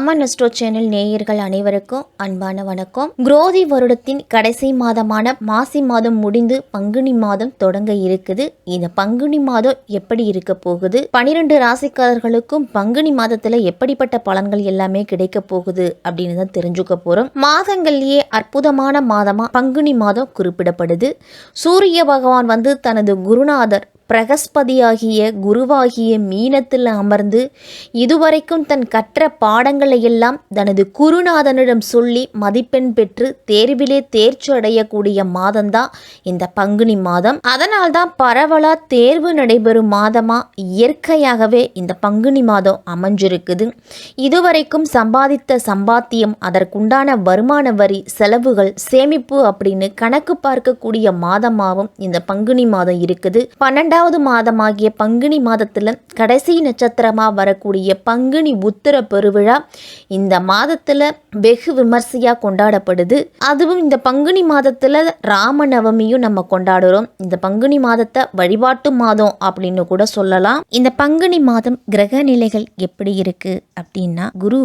அம்மன் astro channel நேயர்கள் அனைவருக்கும் அன்பான வணக்கம். குரோதி வருடத்தின் கடைசி மாதமான மாசி மாதம் முடிந்து பங்குனி மாதம் தொடங்க இருக்குது. இந்த பங்குனி மாதம் எப்படி இருக்க போகுது, 12 ராசிக்காரர்களுக்கும் பங்குனி மாதத்துல எப்படிப்பட்ட பலன்கள் எல்லாமே கிடைக்க போகுது அப்படின்னு தான் தெரிஞ்சுக்க போறோம். மாதங்கள்லயே அற்புதமான மாதமா பங்குனி மாதம் குறிப்பிடப்படுது. சூரிய பகவான் தனது குருநாதர் பிரகஸ்பதியாகிய குருவாகிய மீனத்தில் அமர்ந்து இதுவரைக்கும் தன் கற்ற பாடங்களை எல்லாம் தனது குருநாதனிடம் சொல்லி மதிப்பெண் பெற்று தேர்விலே தேர்ச்சி அடையக்கூடிய மாதம்தான் இந்த பங்குனி மாதம். அதனால்தான் பரவலா தேர்வு நடைபெறும் மாதமா இயற்கையாகவே இந்த பங்குனி மாதம் அமைஞ்சிருக்குது. இதுவரைக்கும் சம்பாதித்த சம்பாத்தியம், அதற்குண்டான வருமான வரி, செலவுகள், சேமிப்பு அப்படின்னு கணக்கு பார்க்கக்கூடிய மாதமாகவும் இந்த பங்குனி மாதம் இருக்குது. 12வது மாதமாகிய பங்குனி மாதத்துல கடைசி நட்சத்திரமா வரக்கூடிய பங்குனி உத்திர பெருவிழா இந்த மாதத்துல வெகு விமர்சையா கொண்டாடப்படுது. அதுவும் இந்த பங்குனி மாதத்துல ராமநவமியும் நம்ம கொண்டாடுறோம். இந்த பங்குனி மாதத்தை வழிபாட்டு மாதம் அப்படின்னு கூட சொல்லலாம். இந்த பங்குனி மாதம் கிரக நிலைகள் எப்படி இருக்கு அப்படின்னா, குரு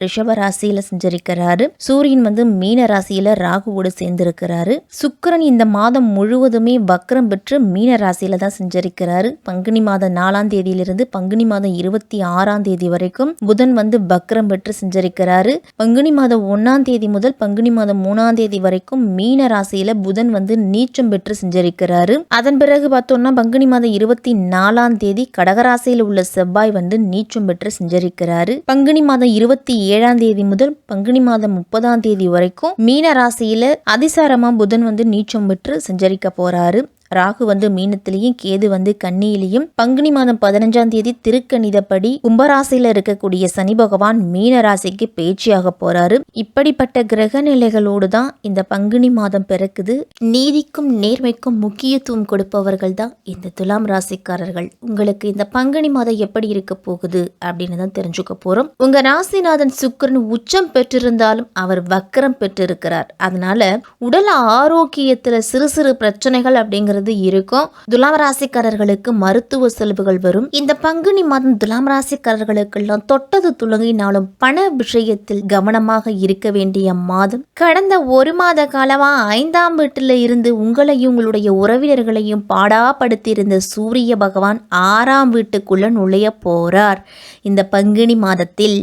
ரிஷப ராசியில செஞ்சிருக்கிறாரு. சூரியன் மீன ராசியில ராகுவோடு சேர்ந்திருக்கிறாரு. சுக்கிரன் இந்த மாதம் முழுவதுமே வக்ரம் பெற்று மீன ராசியில தான் செஞ்சிருக்கிறாரு. பங்குனி மாதம் 4ஆம் தேதியிலிருந்து பங்குனி மாதம் 26ஆம் தேதி வரைக்கும் புதன் வக்ரம் பெற்று செஞ்சிருக்கிறாரு. பங்குனி மாதம் 1ஆம் தேதி முதல் பங்குனி மாதம் 3ஆம் தேதி வரைக்கும் மீன ராசியில புதன் நீச்சம் பெற்று செஞ்சிருக்கிறாரு. அதன் பிறகு பார்த்தோம்னா பங்குனி மாதம் 24ஆம் தேதி கடகராசியில் உள்ள செவ்வாய் நீச்சம் பெற்று செஞ்சிருக்கிறாரு. பங்குனி மாதம் 27ஆம் தேதி முதல் பங்குனி மாதம் 30ஆம் தேதி வரைக்கும் மீன ராசியில அதிசாரமா புதன் நீச்சம் பெற்று செஞ்சரிக்க போறாரு. ராகு மீனத்திலையும் கேது கன்னியிலையும். பங்குனி மாதம் 15ஆம் தேதி திருக்கணிதப்படி கும்பராசியில இருக்கக்கூடிய சனி பகவான் மீன ராசிக்கு பேச்சியாக போறாரு. இப்படிப்பட்ட கிரக நிலைகளோடு தான் இந்த பங்குனி மாதம் பிறக்குது. நீதிக்கும் நேர்மைக்கும் முக்கியத்துவம் கொடுப்பவர்கள் தான் இந்த துலாம் ராசிக்காரர்கள். உங்களுக்கு இந்த பங்குனி மாதம் எப்படி இருக்க போகுது அப்படின்னு தான் தெரிஞ்சுக்க போறோம். உங்க ராசிநாதன் சுக்கிரன் உச்சம் பெற்றிருந்தாலும் அவர் வக்ரம் பெற்றிருக்கிறார். அதனால உடல் ஆரோக்கியத்துல சிறு சிறு பிரச்சனைகள் அப்படிங்கிற இருக்கும். துலாம் ராசிக்காரர்களுக்கு மருத்துவ செலவுகள் வரும். இந்த பங்குனி மாதம் துலாம் ராசிக்காரர்களுக்கெல்லாம் தொட்டது துலங்கினாலும் பண விஷயத்தில் கவனமாக இருக்க வேண்டிய மாதம். கடந்த ஒரு மாத காலமா 5ஆம் வீட்டில இருந்து உங்களையும் உங்களுடைய உறவினர்களையும் பாடாப்படுத்தி இருந்த சூரிய பகவான் 6ஆம் வீட்டுக்குள்ள நுழைய போறார் இந்த பங்குனி மாதத்தில்.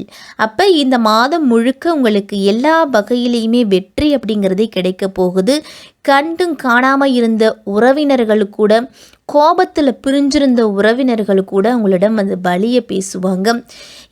அப்ப இந்த மாதம் முழுக்க உங்களுக்கு எல்லா வகையிலையுமே வெற்றி அப்படிங்கிறது கிடைக்க போகுது. கண்டும் காணாம இருந்த உறவினர்கள் கூட, கோபத்தில் பிரிஞ்சிருந்த உறவினர்கள் கூட உங்களிடம் பலிய பேசுவாங்க.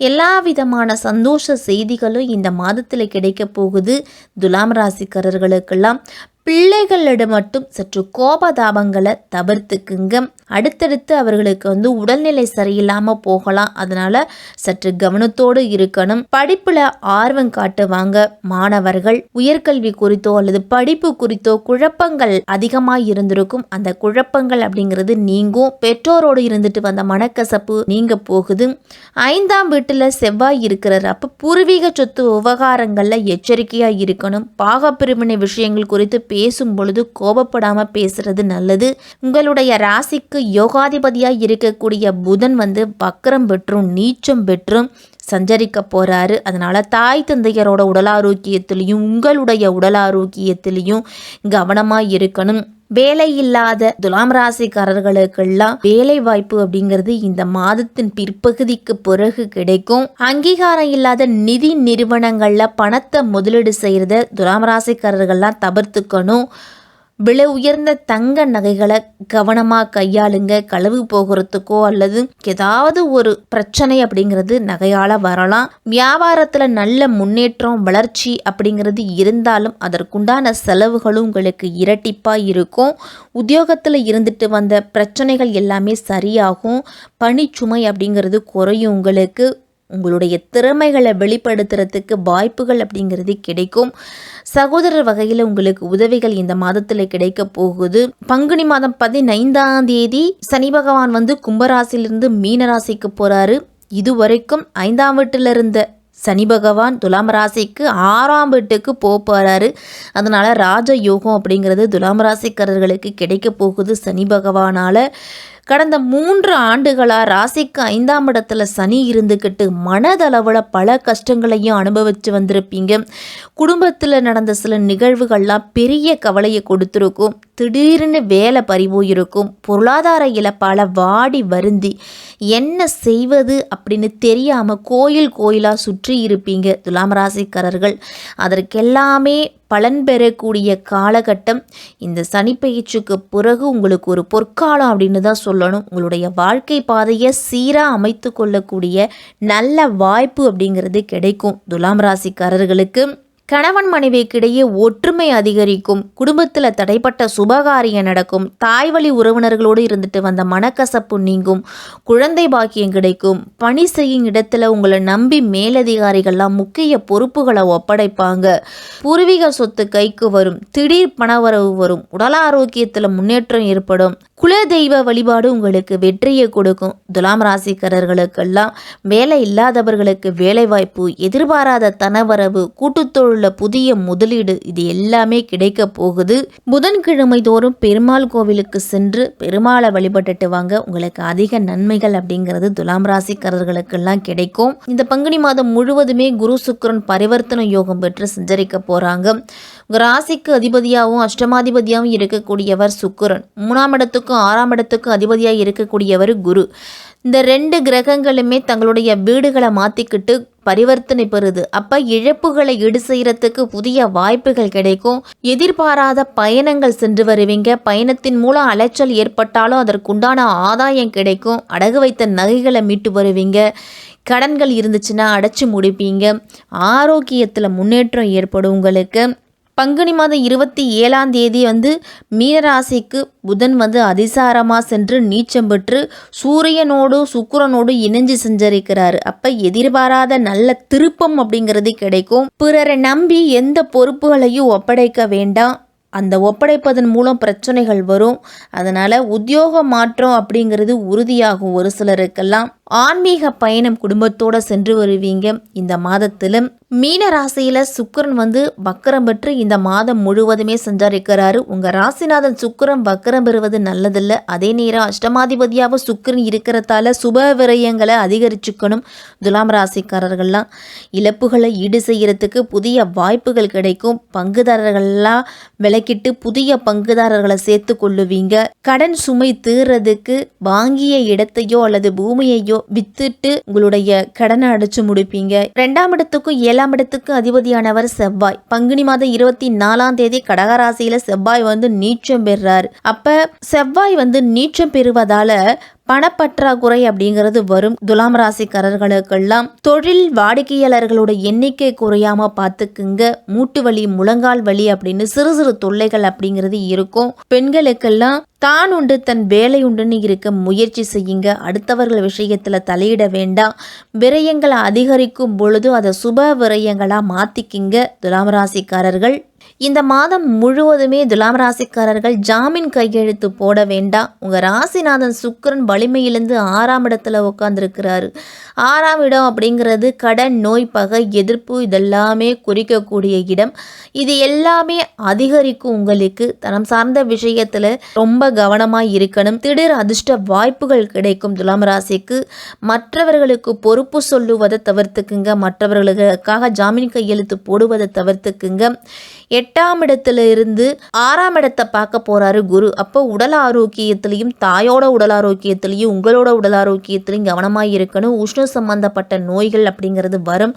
எல்லா விதமான சந்தோஷ செய்திகளும் இந்த மாதத்தில் கிடைக்க போகுது. துலாம் ராசிக்காரர்களுக்கெல்லாம் பிள்ளைகளிடம் மட்டும் சற்று கோபதாபங்களை தவிர்த்துக்குங்க. அடுத்தடுத்து அவர்களுக்கு உடல்நிலை சரியில்லாம போகலாம். அதனால சற்று கவனத்தோடு இருக்கணும். படிப்புல ஆர்வம் காட்டுவாங்க மாணவர்கள். உயர்கல்வி குறித்தோ அல்லது படிப்பு குறித்தோ குழப்பங்கள் அதிகமாக இருந்திருக்கும். அந்த குழப்பங்கள் அப்படிங்கிறது நீங்கும். பெற்றோரோடு இருந்துட்டு வந்த மனக்கசப்பு நீங்க போகுது. 5ஆம் வீட்டுல செவ்வாய் இருக்கிறார். அப்ப பூர்வீக சொத்து விவகாரங்கள்ல எச்சரிக்கையா இருக்கணும். பாகப்பிரிவினை விஷயங்கள் குறித்து பேசும் பொழுது கோபப்படாம பேசுறது நல்லது. உங்களுடைய ராசிக்கு யோகாதிபதியாய் இருக்கக்கூடிய புதன் வக்ரம் பெற்றும் நீச்சம் பெற்றும் சஞ்சரிக்க போறாரு. அதனால தாய் தந்தையரோட உடல் ஆரோக்கியத்திலையும் உங்களுடைய உடல் ஆரோக்கியத்திலையும் கவனமா இருக்கணும். வேலை இல்லாத துலாம் ராசிக்காரர்களுக்கெல்லாம் வேலை வாய்ப்பு அப்படிங்கிறது இந்த மாதத்தின் பிற்பகுதிக்கு பிறகு கிடைக்கும். அங்கீகாரம் இல்லாத நிதி நிறுவனங்கள்ல பணத்தை முதலீடு செய்யறத துலாம் ராசிக்காரர்கள்லாம் தவிர்த்துக்கணும். விலை உயர்ந்த தங்க நகைகளை கவனமாக கையாளுங்க. களவு போகிறதுக்கோ அல்லது ஏதாவது ஒரு பிரச்சனை அப்படிங்கிறது நகையால வரலாம். வியாபாரத்தில் நல்ல முன்னேற்றம் வளர்ச்சி அப்படிங்கிறது இருந்தாலும் அதற்குண்டான செலவுகளும் உங்களுக்கு இரட்டிப்பாக இருக்கும். உத்தியோகத்தில் இருந்துட்டு வந்த பிரச்சனைகள் எல்லாமே சரியாகும். பணிச்சுமை அப்படிங்கிறது குறையும். உங்களுடைய திறமைகளை வெளிப்படுத்துறதுக்கு வாய்ப்புகள் அப்படிங்கிறது கிடைக்கும். சகோதரர் வகையில் உங்களுக்கு உதவிகள் இந்த மாதத்தில் கிடைக்க போகுது. பங்குனி மாதம் 15ஆம் தேதி சனி பகவான் கும்பராசிலிருந்து மீனராசிக்கு போறாரு. இதுவரைக்கும் 5ஆம் வீட்டில் இருந்த சனி பகவான் துலாம் ராசிக்கு 6ஆம் வீட்டுக்கு போறாரு. அதனால ராஜ யோகம் அப்படிங்கிறது துலாம் ராசிக்காரர்களுக்கு கிடைக்க போகுது. சனி பகவானால கடந்த 3 ஆண்டுகளாக ராசிக்கு 5ஆம் இடத்துல சனி இருந்துக்கிட்டு மனதளவில் பல கஷ்டங்களையும் அனுபவித்து வந்திருப்பீங்க. குடும்பத்தில் நடந்த சில நிகழ்வுகள்லாம் பெரிய கவலையை கொடுத்துருக்கும். திடீர்னு வேலை பறிபோயிருக்கும். பொருளாதார இழப்பால் வாடி வருந்தி என்ன செய்வது அப்படின்னு தெரியாமல் கோயிலாக சுற்றி இருப்பீங்க துலாம் ராசிக்காரர்கள். அதற்கெல்லாமே பலன் பெறக்கூடிய காலகட்டம் இந்த சனிப்பெயர்ச்சிக்கு பிறகு உங்களுக்கு ஒரு பொற்காலம் அப்படின்னு தான் சொல்லணும். உங்களுடைய வாழ்க்கை பாதையை சீராக அமைத்து கொள்ளக்கூடிய நல்ல வாய்ப்பு அப்படிங்கிறது கிடைக்கும் துலாம் ராசிக்காரர்களுக்கு. கணவன் மனைவிக்கிடையே ஒற்றுமை அதிகரிக்கும். குடும்பத்தில் தடைப்பட்ட சுபகாரியம் நடக்கும். தாய்வழி உறவினர்களோடு இருந்துட்டு வந்த மனக்கசப்பு நீங்கும். குழந்தை பாக்கியம் கிடைக்கும். பணி செய்யும் இடத்துல உங்களை நம்பி மேலதிகாரிகள்லாம் முக்கிய பொறுப்புகளை ஒப்படைப்பாங்க. பூர்வீக சொத்து கைக்கு வரும். திடீர் பணவரவு வரும். உடல் ஆரோக்கியத்தில் முன்னேற்றம் ஏற்படும். குலதெய்வ வழிபாடு உங்களுக்கு வெற்றியை கொடுக்கும். துலாம் ராசிக்காரர்களுக்கெல்லாம் வேலை இல்லாதவர்களுக்கு வேலை வாய்ப்பு, எதிர்பாராத தனவரவு, கூட்டுத்தொழில் புதிய முதலீடு, இது எல்லாமே கிடைக்க போகுது. புதன்கிழமை தோறும் பெருமாள் கோவிலுக்கு சென்று பெருமாளை வழிபட்டுட்டு வாங்க. உங்களுக்கு அதிக நன்மைகள் அப்படிங்கிறது துலாம் ராசிக்காரர்களுக்கெல்லாம் கிடைக்கும். இந்த பங்குனி மாதம் முழுவதுமே குரு சுக்கிரன் பரிவர்த்தனை யோகம் பெற்று சஞ்சரிக்க போறாங்க. உங்கள் ராசிக்கு அதிபதியாகவும் அஷ்டமாதிபதியாகவும் இருக்கக்கூடியவர் சுக்கிரன். 3ஆம் இடத்துக்கும் 6ஆம் இடத்துக்கும் அதிபதியாக இருக்கக்கூடியவர் குரு. இந்த 2 கிரகங்களுமே தங்களுடைய வீடுகளை மாற்றிக்கிட்டு பரிவர்த்தனை பெறுது. அப்போ இழப்புகளை ஈடு செய்கிறதுக்கு புதிய வாய்ப்புகள் கிடைக்கும். எதிர்பாராத பயணங்கள் சென்று வருவீங்க. பயணத்தின் மூலம் அலைச்சல் ஏற்பட்டாலும் அதற்குண்டான ஆதாயம் கிடைக்கும். அடகு வைத்த நகைகளை மீட்டு வருவீங்க. கடன்கள் இருந்துச்சுன்னா அடைச்சி முடிப்பீங்க. ஆரோக்கியத்தில் முன்னேற்றம் ஏற்படும் உங்களுக்கு. பங்குனி மாதம் 27ஆம் தேதி மீனராசிக்கு புதன் அதிசாரமாக சென்று நீச்சம் பெற்று சூரியனோடு சுக்கிரனோடு இணைஞ்சு செஞ்சரிக்கிறாரு. அப்போ எதிர்பாராத நல்ல திருப்பம் அப்படிங்கிறது கிடைக்கும். பிறரை நம்பி எந்த பொறுப்புகளையும் ஒப்படைக்க வேண்டாம். அந்த ஒப்படைப்பதன் மூலம் பிரச்சனைகள் வரும். அதனால் உத்தியோக மாற்றம் அப்படிங்கிறது உறுதியாகும். ஒரு சிலருக்கெல்லாம் ஆன்மீக பயணம் குடும்பத்தோடு சென்று வருவீங்க. இந்த மாதத்தில் மீன ராசியில் சுக்கிரன் வக்கரம் பெற்று இந்த மாதம் முழுவதுமே சஞ்சரிக்கிறாரு. உங்கள் ராசிநாதன் சுக்கிரன் வக்கரம் பெறுவது நல்லதில்லை. அதே நேரம் அஷ்டமாதிபதியாக சுக்கிரன் இருக்கிறதால சுப விரயங்களை அதிகரிச்சுக்கணும். துலாம் ராசிக்காரர்கள்லாம் இழப்புகளை ஈடு செய்கிறதுக்கு புதிய வாய்ப்புகள் கிடைக்கும். பங்குதாரர்கள்லாம் விலக்கிட்டு புதிய பங்குதாரர்களை சேர்த்து கொள்ளுவீங்க. கடன் சுமை தீர்றதுக்கு வாங்கிய இடத்தையோ அல்லது பூமியையோ வித்துட்டு உங்களுடைய கடனை அடைச்சு முடிப்பீங்க. 2ஆம் இடத்துக்கும் 7ஆம் இடத்துக்கும் அதிபதியானவர் செவ்வாய். பங்குனி மாதம் 24ஆம் தேதி கடகராசியில செவ்வாய் நீச்சம் பெறாரு. அப்ப செவ்வாய் நீச்சம் பெறுவதால பணப்பற்றாக்குறை அப்படிங்கிறது வரும். துலாம் ராசிக்காரர்களுக்கெல்லாம் தொழில் வாடிக்கையாளர்களோட எண்ணிக்கை குறையாம பார்த்துக்குங்க. மூட்டு வலி, முழங்கால் வலி அப்படின்னு சிறு சிறு தொல்லைகள் அப்படிங்கிறது இருக்கும். பெண்களுக்கெல்லாம் தான் உண்டு தன் வேலை உண்டுன்னு இருக்க முயற்சி செய்யுங்க. அடுத்தவர்கள் விஷயத்துல தலையிட வேண்டாம். விரயங்களை அதிகரிக்கும் பொழுது அதை சுப விரயங்களா மாத்திக்கிங்க துலாம் ராசிக்காரர்கள். இந்த மாதம் முழுவதுமே துலாம் ராசிக்காரர்கள் ஜாமீன் கையெழுத்து போட வேண்டாம். உங்கள் ராசிநாதன் சுக்கிரன் வலிமையிலிருந்து 6ஆம் இடத்துல உட்காந்துருக்கிறாரு. 6ஆம் இடம் அப்படிங்கிறது கடன், நோய், பகை, எதிர்ப்பு இதெல்லாமே குறிக்கக்கூடிய இடம். இது எல்லாமே அதிகரிக்கும். உங்களுக்கு தனம் சார்ந்த விஷயத்தில் ரொம்ப கவனமாக இருக்கணும். திடீர் அதிர்ஷ்ட வாய்ப்புகள் கிடைக்கும் துலாம் ராசிக்கு. மற்றவர்களுக்கு பொறுப்பு சொல்லுவதை தவிர்த்துக்குங்க. மற்றவர்களுக்காக ஜாமீன் கையெழுத்து போடுவதை தவிர்த்துக்குங்க. 8ஆம் இடத்துல இருந்து 6ஆம் இடத்தை பார்க்க போறாரு குரு. அப்போ உடல் ஆரோக்கியத்திலையும் தாயோட உடல் ஆரோக்கியத்திலையும் உங்களோட உடல் ஆரோக்கியத்திலையும் கவனமாக இருக்கணும். உஷ்ண சம்பந்தப்பட்ட நோய்கள் அப்படிங்கிறது வரும்.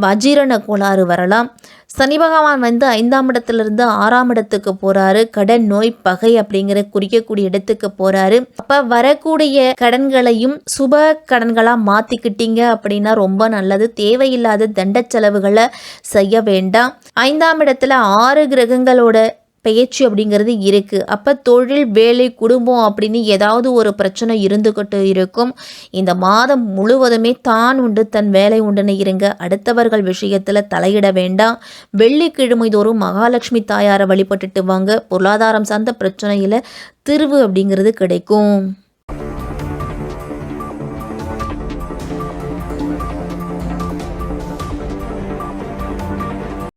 வஜீரண கோளாறு வரலாம். சனி பகவான் 5ஆம் இடத்திலிருந்து 6ஆம் இடத்துக்கு போறாரு. கடன், நோய், பகை அப்படிங்கிற குறிக்கக்கூடிய இடத்துக்கு போறாரு. அப்ப வரக்கூடிய கடன்களையும் சுப கடன்களா மாத்திக்கிட்டீங்க அப்படின்னா ரொம்ப நல்லது. தேவையில்லாத தண்ட செலவுகளை செய்ய வேண்டாம். 5ஆம் இடத்துல 6 கிரகங்களோட பெயர்ச்சி அப்படிங்கிறது இருக்குது. அப்போ தொழில், வேலை, குடும்பம் அப்படின்னு ஏதாவது ஒரு பிரச்சனை இருந்துக்கிட்டு இருக்கும். இந்த மாதம் முழுவதுமே தான் உண்டு தன் வேலை உண்டுன்னு இருங்க. அடுத்தவர்கள் விஷயத்தில் தலையிட வேண்டாம். வெள்ளிக்கிழமை தோறும் மகாலட்சுமி தாயாரை வழிபட்டுட்டு வாங்க. பொருளாதாரம் சார்ந்த பிரச்சனையில் தீர்வு அப்படிங்கிறது கிடைக்கும்.